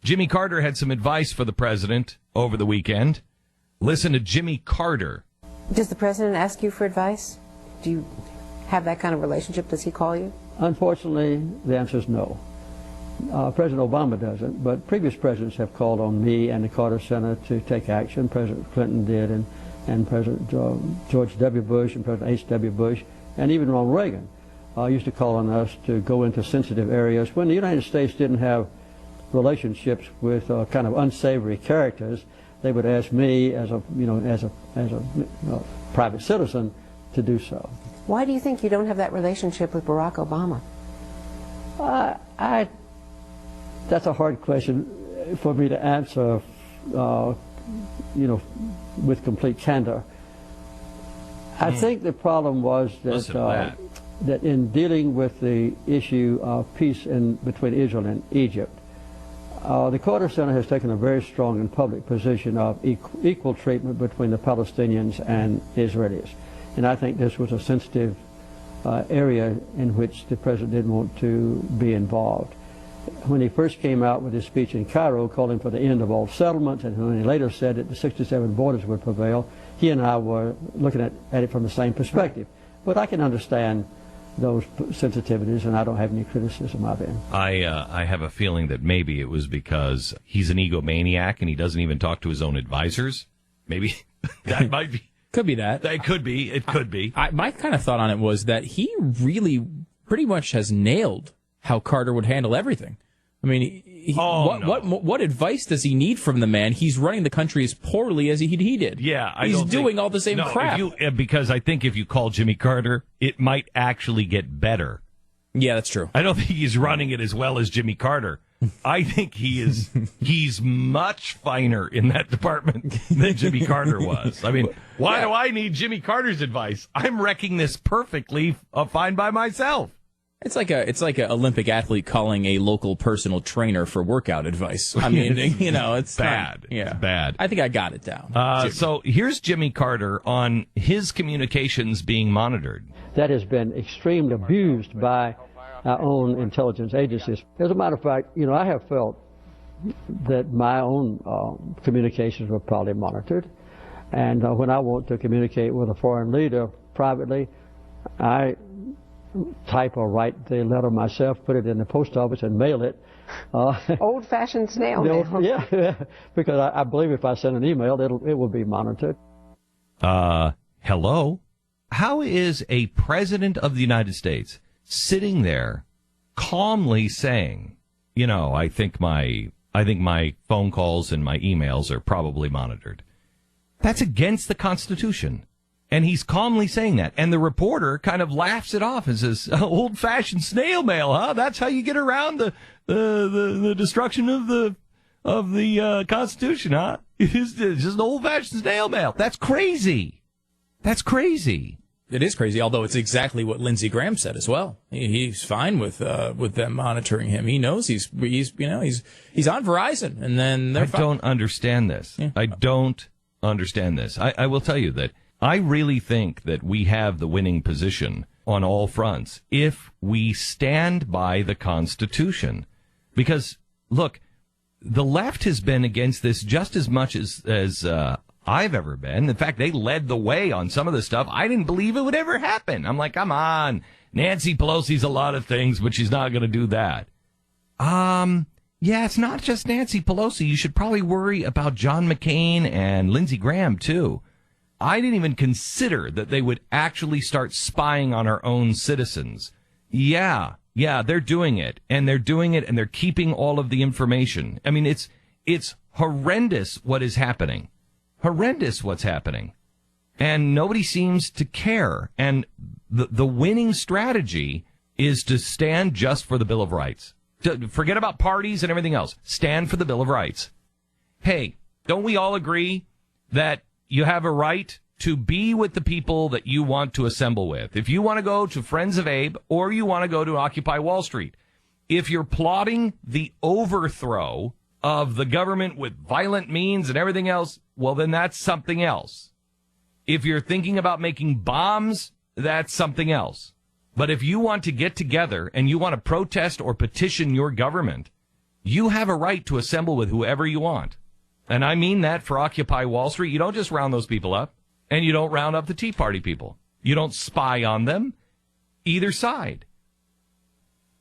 Jimmy Carter had some advice for the president over the weekend. Listen to Jimmy Carter. Does the president ask you for advice? Do you have that kind of relationship? Does he call you? Unfortunately, the answer is no. President Obama doesn't, but previous presidents have called on me and the Carter Center to take action. President Clinton did, and President George W. Bush and President H.W. Bush, and even Ronald Reagan used to call on us to go into sensitive areas when the United States didn't have relationships with kind of unsavory characters. They would ask me as a private citizen to do so. Why do you think you don't have that relationship with Barack Obama? That's a hard question for me to answer, with complete candor. I think the problem was that in dealing with the issue of peace between Israel and Egypt, the Carter Center has taken a very strong and public position of equal treatment between the Palestinians and Israelis. And I think this was a sensitive area in which the president didn't want to be involved. When he first came out with his speech in Cairo calling for the end of all settlements, and when he later said that the 67 borders would prevail, he and I were looking at it from the same perspective. But I can understand those sensitivities, and I don't have any criticism of him. I have a feeling that maybe it was because he's an egomaniac and he doesn't even talk to his own advisors. Maybe that might be. Could be that. It could be. It could be. My kind of thought on it was that he really pretty much has nailed how Carter would handle everything. I mean, what advice does he need from the man? He's running the country as poorly as he did. Yeah, he's doing all the same crap. Because I think if you call Jimmy Carter, it might actually get better. Yeah, that's true. I don't think he's running it as well as Jimmy Carter. I think he's much finer in that department than Jimmy Carter was. I mean, why do I need Jimmy Carter's advice? I'm wrecking this perfectly fine by myself. It's like a Olympic athlete calling a local personal trainer for workout advice. I mean, it's bad. It's bad. I think I got it down. So here's Jimmy Carter on his communications being monitored. That has been extremely abused by our own intelligence agencies. As a matter of fact, I have felt that my own communications were probably monitored. And when I want to communicate with a foreign leader privately, I type or write the letter myself, put it in the post office, and mail it. Old-fashioned snail mail. Yeah, because I believe if I send an email, it will be monitored. Hello? How is a president of the United States sitting there calmly saying, I think my phone calls and my emails are probably monitored? That's against the Constitution. And he's calmly saying that. And the reporter kind of laughs it off and says, old-fashioned snail mail, huh? That's how you get around the destruction of the Constitution, huh? It's just an old-fashioned snail mail. That's crazy. That's crazy. It is crazy, although it's exactly what Lindsey Graham said as well. He's fine with them monitoring him. He knows he's on Verizon, and then they're fine. I don't understand this. Yeah. I don't understand this. I will tell you that I really think that we have the winning position on all fronts if we stand by the Constitution. Because, look, the left has been against this just as much as I've ever been. In fact, they led the way on some of this stuff. I didn't believe it would ever happen. I'm like, come on. Nancy Pelosi's a lot of things, but she's not going to do that. Yeah, it's not just Nancy Pelosi. You should probably worry about John McCain and Lindsey Graham, too. I didn't even consider that they would actually start spying on our own citizens. Yeah, they're doing it, and they're keeping all of the information. I mean, it's horrendous what is happening. Horrendous what's happening. And nobody seems to care. And the winning strategy is to stand just for the Bill of Rights. Forget about parties and everything else. Stand for the Bill of Rights. Hey, don't we all agree that you have a right to be with the people that you want to assemble with? If you want to go to Friends of Abe or you want to go to Occupy Wall Street, if you're plotting the overthrow of the government with violent means and everything else, well, then that's something else. If you're thinking about making bombs, that's something else. But if you want to get together and you want to protest or petition your government, You have a right to assemble with whoever you want. And I mean that for Occupy Wall Street. You don't just round those people up, and you don't round up the Tea Party people. You don't spy on them, either side.